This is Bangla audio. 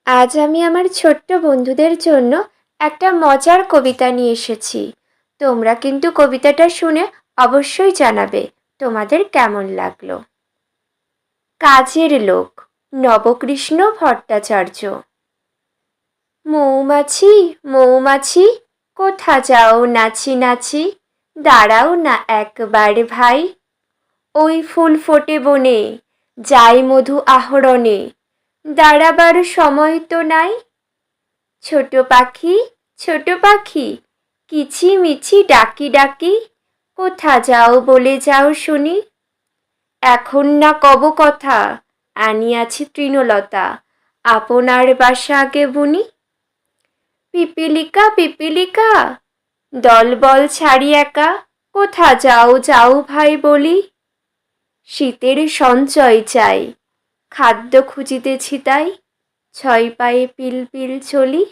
আজ আমি আমার ছোট্ট বন্ধুদের জন্য একটা মজার কবিতা নিয়ে এসেছি। তোমরা কিন্তু কবিতাটা শুনে অবশ্যই জানাবে তোমাদের কেমন লাগলো। কাজের লোক, নবকৃষ্ণ ভট্টাচার্য। মৌমাছি, মৌমাছি, কোথা যাও নাচি নাচি, দাঁড়াও না একবার ভাই। ওই ফুল ফোটে বনে, যাই মধু আহরণে, দাঁড়াবার সময় তো নাই। ছোট পাখি, ছোট পাখি, কিচিমিচি ডাকি ডাকি, কোথা যাও বলে যাও শুনি। এখন না কব কথা, আনিয়াছি তৃণলতা, আপনার বাসা আগে বুনি। পিপিলিকা, পিপিলিকা, দলবল ছাড়ি একা, কোথা যাও যাও ভাই বলি। শীতের সঞ্চয় চাই, খাদ্য খুঁজিতেছি তাই, ছয় পায়ে পিল পিল চলি।